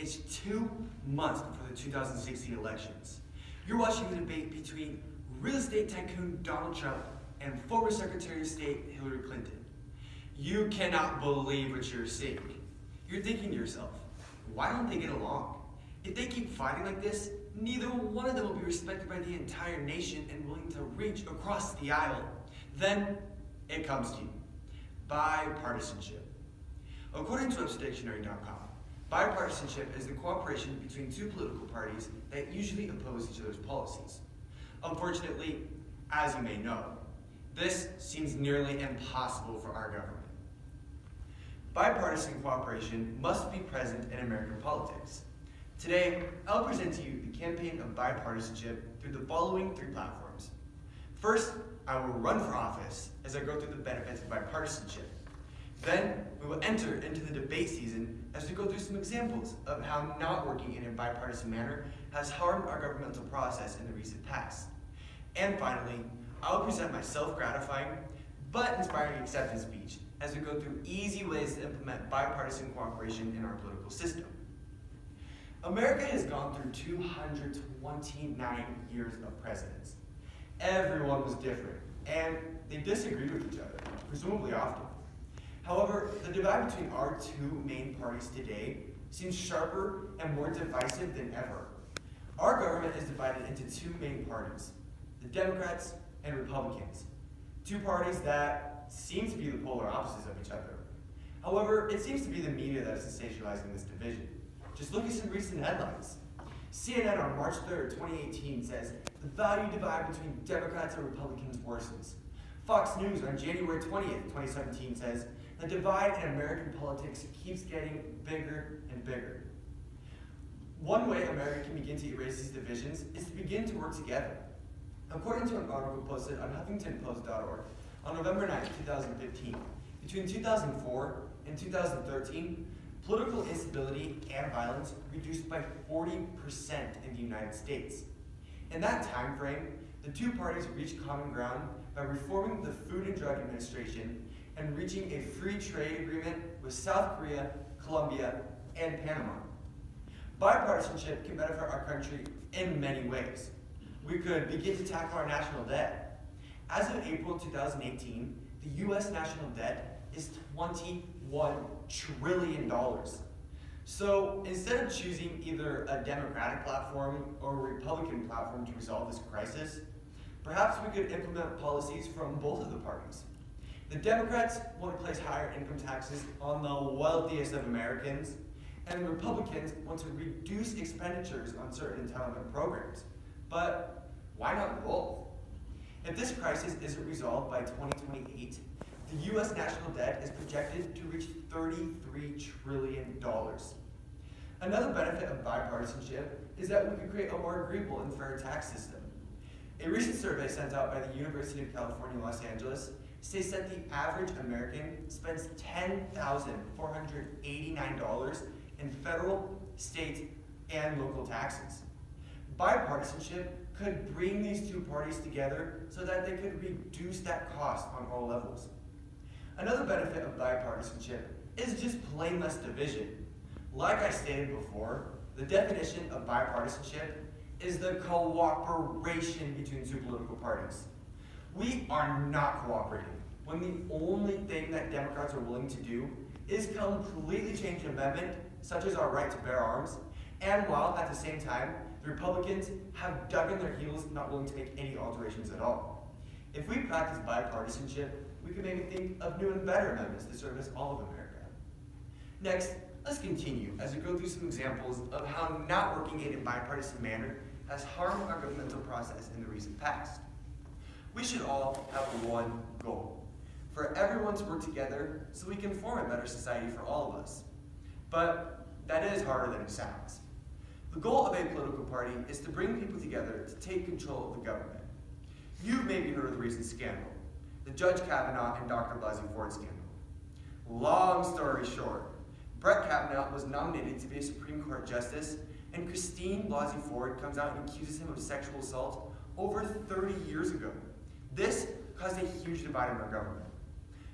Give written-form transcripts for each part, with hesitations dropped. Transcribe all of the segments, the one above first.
It's 2 months before the 2016 elections. You're watching a debate between real estate tycoon Donald Trump and former Secretary of State Hillary Clinton. You cannot believe what you're seeing. You're thinking to yourself, why don't they get along? If they keep fighting like this, neither one of them will be respected by the entire nation and willing to reach across the aisle. Then it comes to you. Bipartisanship. According to websterdictionary.com, bipartisanship is the cooperation between two political parties that usually oppose each other's policies. Unfortunately, as you may know, this seems nearly impossible for our government. Bipartisan cooperation must be present in American politics. Today, I'll present to you the campaign of bipartisanship through the following 3 platforms. First, I will run for office as I go through the benefits of bipartisanship. Then, we will enter into the debate season as we go through some examples of how not working in a bipartisan manner has harmed our governmental process in the recent past. And finally, I will present my self-gratifying but inspiring acceptance speech as we go through easy ways to implement bipartisan cooperation in our political system. America has gone through 229 years of presidents. Everyone was different, and they disagreed with each other, presumably often. However, the divide between our 2 main parties today seems sharper and more divisive than ever. Our government is divided into 2 main parties, the Democrats and Republicans, 2 parties that seem to be the polar opposites of each other. However, it seems to be the media that is sensationalizing this division. Just look at some recent headlines. CNN on March 3rd, 2018 says, the value divide between Democrats and Republicans worsens. Fox News on January 20th, 2017 says, the divide in American politics keeps getting bigger and bigger. One way America can begin to erase these divisions is to begin to work together. According to an article posted on HuffingtonPost.org on November 9, 2015, between 2004 and 2013, political instability and violence reduced by 40% in the United States. In that time frame, the 2 parties reached common ground by reforming the Food and Drug Administration and reaching a free trade agreement with South Korea, Colombia, and Panama. Bipartisanship can benefit our country in many ways. We could begin to tackle our national debt. As of April 2018, the U.S. national debt is $21 trillion. So instead of choosing either a Democratic platform or a Republican platform to resolve this crisis, perhaps we could implement policies from both of the parties. The Democrats want to place higher income taxes on the wealthiest of Americans, and the Republicans want to reduce expenditures on certain entitlement programs. But why not both? If this crisis isn't resolved by 2028, the U.S. national debt is projected to reach $33 trillion. Another benefit of bipartisanship is that we can create a more agreeable and fair tax system. A recent survey sent out by the University of California, Los Angeles states that the average American spends $10,489 in federal, state, and local taxes. Bipartisanship could bring these 2 parties together so that they could reduce that cost on all levels. Another benefit of bipartisanship is just plain less division. Like I stated before, the definition of bipartisanship is the cooperation between 2 political parties. We are not cooperating when the only thing that Democrats are willing to do is completely change an amendment, such as our right to bear arms, and while at the same time, the Republicans have dug in their heels, not willing to make any alterations at all. If we practice bipartisanship, we can maybe think of new and better amendments to service all of America. Next, let's continue as we go through some examples of how not working in a bipartisan manner has harmed our governmental process in the recent past. We should all have one goal: for everyone to work together so we can form a better society for all of us. But that is harder than it sounds. The goal of a political party is to bring people together to take control of the government. You've maybe heard of the recent scandal, the Judge Kavanaugh and Dr. Blasey Ford scandal. Long story short, Brett Kavanaugh was nominated to be a Supreme Court Justice, and Christine Blasey Ford comes out and accuses him of sexual assault over 30 years ago. This caused a huge divide in our government.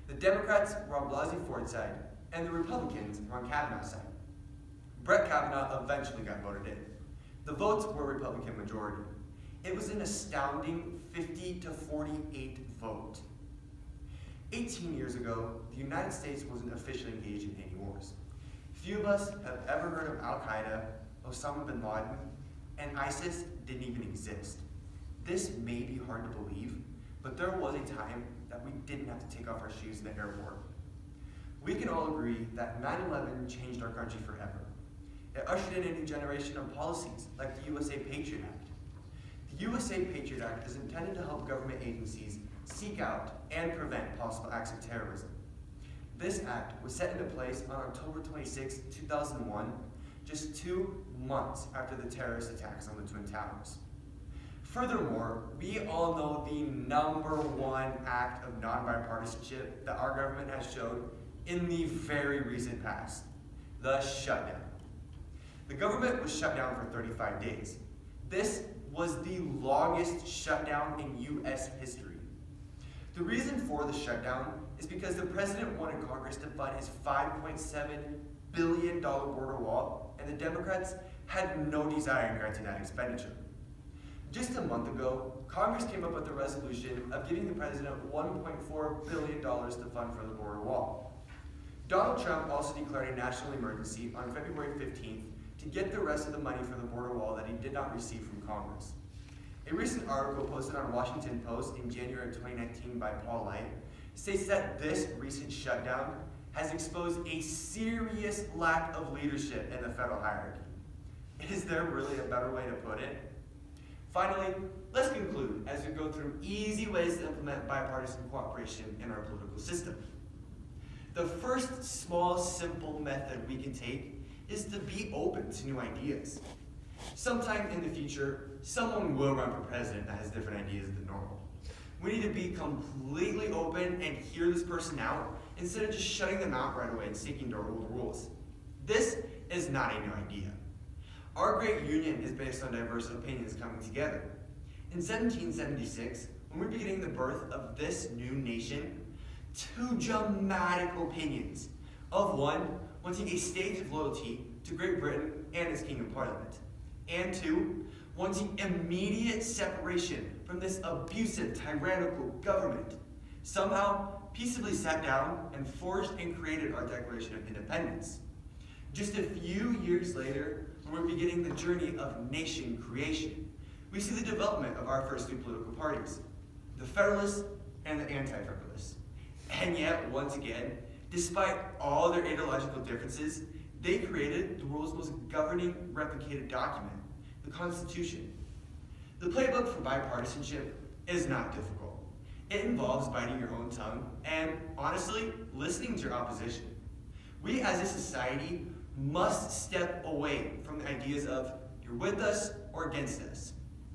The Democrats were on Blasey Ford's side, and the Republicans were on Kavanaugh's side. Brett Kavanaugh eventually got voted in. The votes were Republican majority. It was an astounding 50-48 vote. 18 years ago, the United States wasn't officially engaged in any wars. Few of us have ever heard of Al-Qaeda, Osama bin Laden, and ISIS didn't even exist. This may be hard to believe, but there was a time that we didn't have to take off our shoes in the airport. We can all agree that 9/11 changed our country forever. It ushered in a new generation of policies like the USA Patriot Act. The USA Patriot Act is intended to help government agencies seek out and prevent possible acts of terrorism. This act was set into place on October 26, 2001, just 2 months after the terrorist attacks on the Twin Towers. Furthermore, we all know the #1 act of non-bipartisanship that our government has shown in the very recent past, the shutdown. The government was shut down for 35 days. This was the longest shutdown in U.S. history. The reason for the shutdown is because the president wanted Congress to fund his $5.7 billion border wall, and the Democrats had no desire in granting that expenditure. Just a month ago, Congress came up with a resolution of giving the president $1.4 billion to fund for the border wall. Donald Trump also declared a national emergency on February 15th to get the rest of the money for the border wall that he did not receive from Congress. A recent article posted on Washington Post in January of 2019 by Paul Light states that this recent shutdown has exposed a serious lack of leadership in the federal hierarchy. Is there really a better way to put it? Finally, let's conclude as we go through easy ways to implement bipartisan cooperation in our political system. The first small, simple method we can take is to be open to new ideas. Sometime in the future, someone will run for president that has different ideas than normal. We need to be completely open and hear this person out instead of just shutting them out right away and seeking to rule the rules. This is not a new idea. Our great union is based on diverse opinions coming together. In 1776, when we're beginning the birth of this new nation, 2 dramatic opinions of one wanting a state of loyalty to Great Britain and its King of Parliament, and 2 wanting immediate separation from this abusive, tyrannical government, somehow peaceably sat down and forged and created our Declaration of Independence. Just a few years later, when we're beginning the journey of nation creation, we see the development of our first 2 political parties, the Federalists and the Anti-Federalists. And yet, once again, despite all their ideological differences, they created the world's most governing replicated document, the Constitution. The playbook for bipartisanship is not difficult. It involves biting your own tongue and, honestly, listening to your opposition. We as a society must step away from the ideas of you're with us or against us.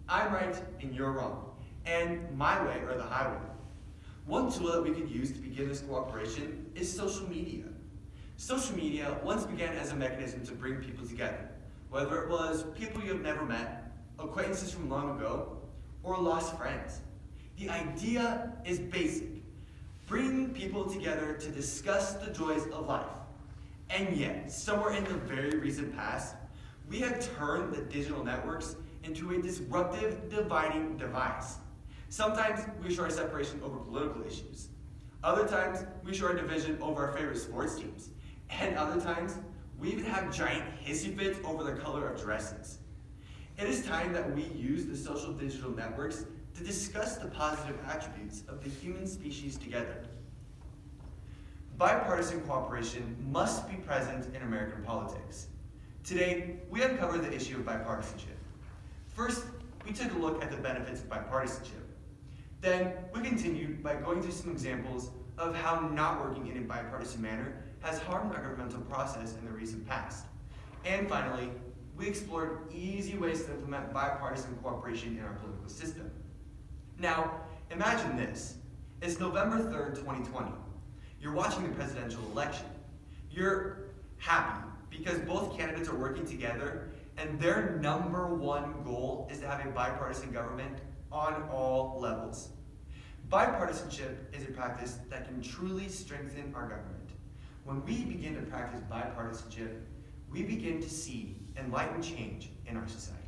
I'm right and you're wrong, and my way or the highway. One tool that we could use to begin this cooperation is social media. Social media once began as a mechanism to bring people together, whether it was people you have never met, acquaintances from long ago, or lost friends. The idea is basic: bring people together to discuss the joys of life. And yet, somewhere in the very recent past, we have turned the digital networks into a disruptive, dividing device. Sometimes we show our separation over political issues. Other times, we show our division over our favorite sports teams. And other times, we even have giant hissy fits over the color of dresses. It is time that we use the social digital networks to discuss the positive attributes of the human species together. Bipartisan cooperation must be present in American politics. Today, we uncover the issue of bipartisanship. First, we took a look at the benefits of bipartisanship. Then, we continued by going through some examples of how not working in a bipartisan manner has harmed our governmental process in the recent past. And finally, we explored easy ways to implement bipartisan cooperation in our political system. Now, imagine this. It's November 3rd, 2020. You're watching the presidential election. You're happy because both candidates are working together and their #1 goal is to have a bipartisan government on all levels. Bipartisanship is a practice that can truly strengthen our government. When we begin to practice bipartisanship, we begin to see enlightened change in our society.